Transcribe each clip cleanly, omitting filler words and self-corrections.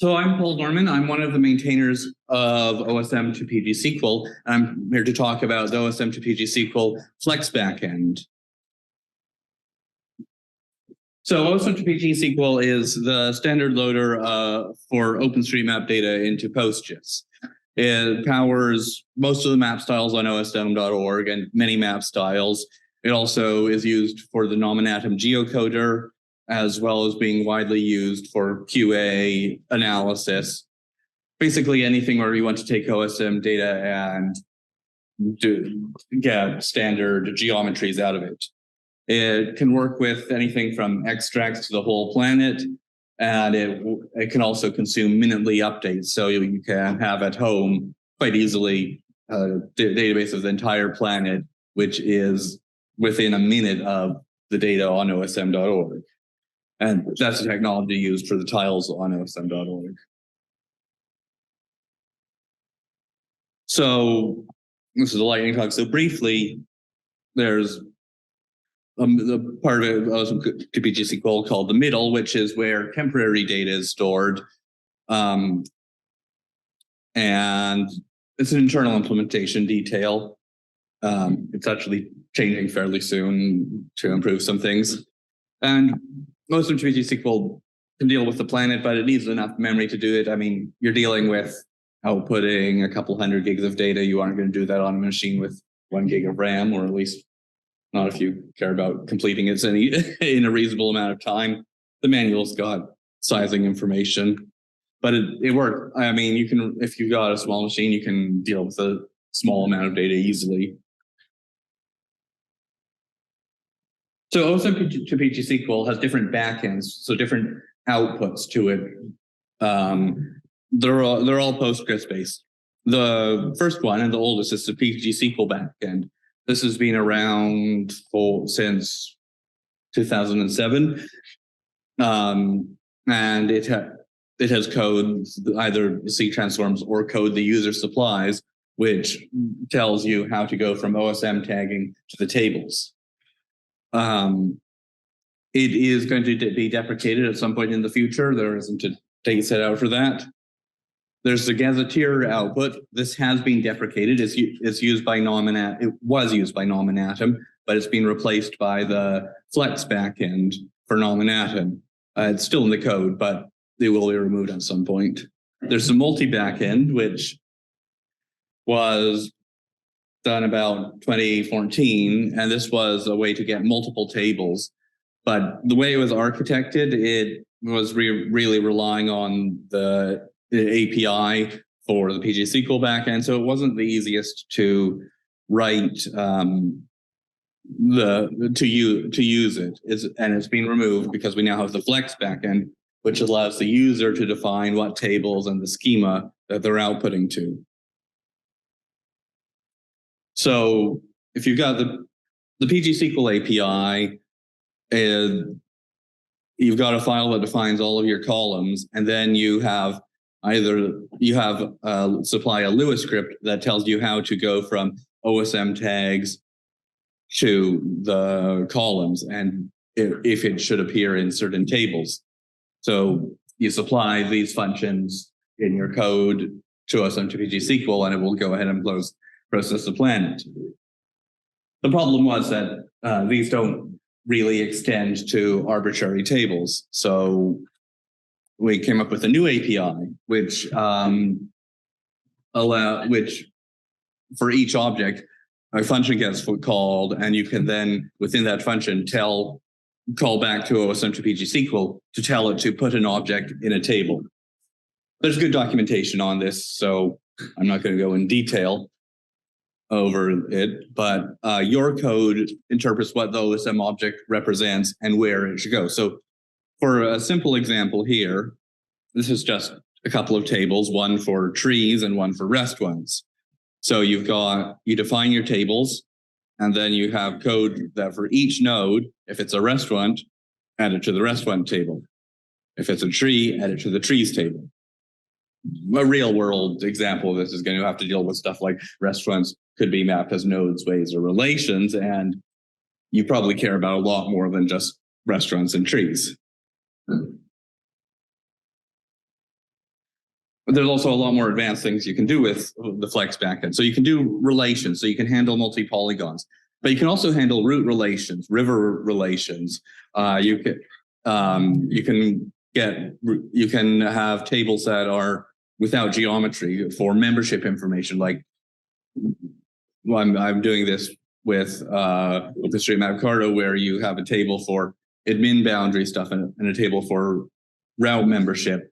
So I'm Paul Norman. I'm one of the maintainers of osm2pgsql. I'm here to talk about the osm2pgsql Flex Backend. So osm2pgsql is the standard loader for OpenStreetMap data into PostGIS. It powers most of the map styles on osm.org and many map styles. It also is used for the nominatum geocoder, as well as being widely used for QA analysis. Basically anything where you want to take OSM data and get standard geometries out of it. It can work with anything from extracts to the whole planet, and it can also consume minutely updates. So you can have at home quite easily a database of the entire planet, which is within a minute of the data on osm.org. And that's the technology used for the tiles on osm.org. So this is a lightning talk. So briefly, there's the part of osm2pgsql called the middle, which is where temporary data is stored. And it's an internal implementation detail. It's actually changing fairly soon to improve some things. And osm2pgsql can deal with the planet, but it needs enough memory to do it. I mean, you're dealing with outputting a couple hundred gigs of data. You aren't going to do that on a machine with 1 gig of RAM, or at least not if you care about completing it in a reasonable amount of time. The manual's got sizing information, but it worked. I mean, you can, if you've got a small machine, you can deal with a small amount of data easily. So osm2pgsql has different backends, so different outputs to it. They're all Postgres based. The first one and the oldest is the pgsql backend. This has been around since 2007, and it has code, either C transforms or code the user supplies, which tells you how to go from OSM tagging to the tables. It is going to be deprecated at some point in the future. There isn't a date set out for that. There's the gazetteer output. This has been deprecated. It's used by Nominat. It was used by Nominatum, but it's been replaced by the Flex backend for Nominatum. It's still in the code, but it will be removed at some point. There's the multi-backend, which was done about 2014, and this was a way to get multiple tables. But the way it was architected, it was really relying on the API for the pgsql backend, so it wasn't the easiest to write to use it. And it's been removed because we now have the Flex backend, which allows the user to define what tables and the schema that they're outputting to. So if you've got the pgsql API, you've got a file that defines all of your columns, and then you have supply a Lua script that tells you how to go from OSM tags to the columns and if it should appear in certain tables. So you supply these functions in your code to osm2pgsql, and it will go ahead and process the planet. The problem was that these don't really extend to arbitrary tables. So we came up with a new API, which for each object, a function gets called, and you can then, within that function, call back to osm2pgsql to tell it to put an object in a table. There's good documentation on this, so I'm not going to go in detail over it, but your code interprets what the OSM object represents and where it should go. So for a simple example here, this is just a couple of tables, one for trees and one for restaurants. So you define your tables, and then you have code that for each node, if it's a restaurant, add it to the restaurant table. If it's a tree, add it to the trees table. A real world example of this is going to have to deal with stuff like restaurants could be mapped as nodes, ways, or relations, and you probably care about a lot more than just restaurants and trees. there's also a lot more advanced things you can do with the Flex backend. So you can do relations, so you can handle multi-polygons, but you can also handle route relations, river relations. You can have tables that are without geometry for membership information. Like I'm doing this with OpenStreetMap Carto, where you have a table for admin boundary stuff and a table for route membership,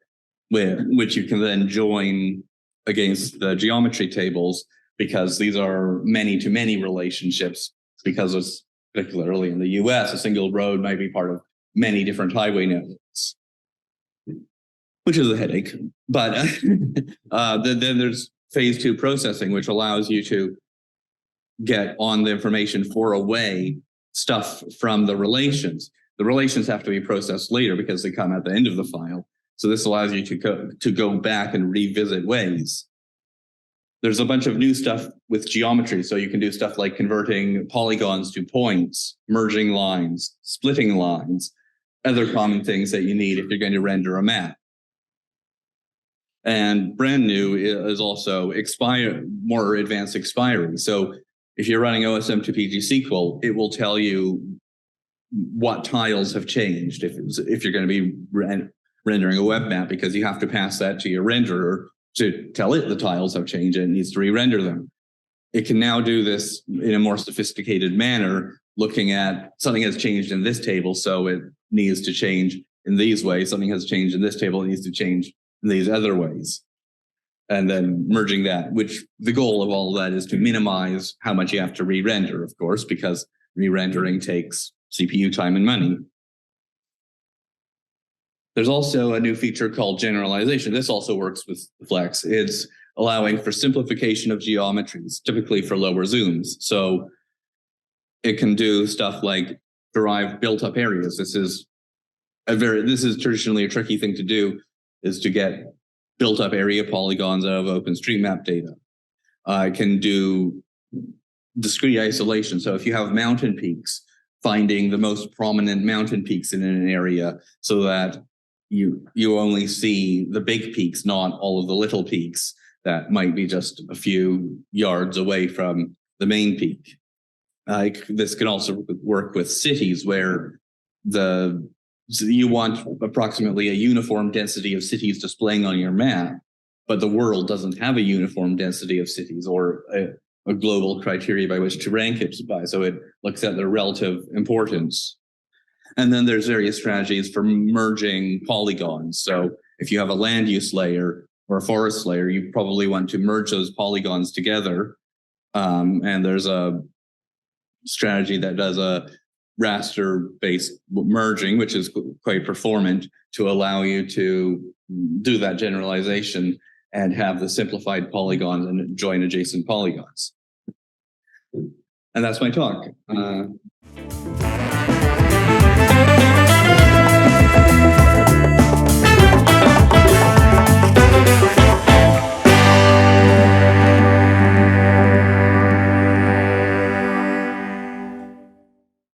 which you can then join against the geometry tables, because these are many-to-many relationships, because it's particularly in the US, a single road might be part of many different highway networks, which is a headache. But then there's phase 2 processing, which allows you to get on the information for away stuff from the relations. The relations have to be processed later because they come at the end of the file. So this allows you to go back and revisit ways. There's a bunch of new stuff with geometry. So you can do stuff like converting polygons to points, merging lines, splitting lines, other common things that you need if you're going to render a map. And brand new is also more advanced expiring. So if you're running osm2pgsql, it will tell you what tiles have changed if you're going to be rendering a web map, because you have to pass that to your renderer to tell it the tiles have changed and it needs to re-render them. It can now do this in a more sophisticated manner, looking at something has changed in this table, so it needs to change in these ways. Something has changed in this table, it needs to change in these other ways. And then merging that, which the goal of all of that is to minimize how much you have to re-render, of course, because re-rendering takes CPU time and money. There's also a new feature called generalization. This also works with Flex. It's allowing for simplification of geometries, typically for lower zooms. So it can do stuff like derive built-up areas. This is traditionally a tricky thing to do, is to get built-up area polygons out of OpenStreetMap data. It can do discrete isolation. So if you have mountain peaks, finding the most prominent mountain peaks in an area so that you only see the big peaks, not all of the little peaks that might be just a few yards away from the main peak. This can also work with cities, where you want approximately a uniform density of cities displaying on your map, but the world doesn't have a uniform density of cities or a global criteria by which to rank it by. So it looks at their relative importance. And then there's various strategies for merging polygons. So if you have a land use layer or a forest layer, you probably want to merge those polygons together. And there's a strategy that does a raster-based merging, which is quite performant, to allow you to do that generalization and have the simplified polygons and join adjacent polygons. And that's my talk.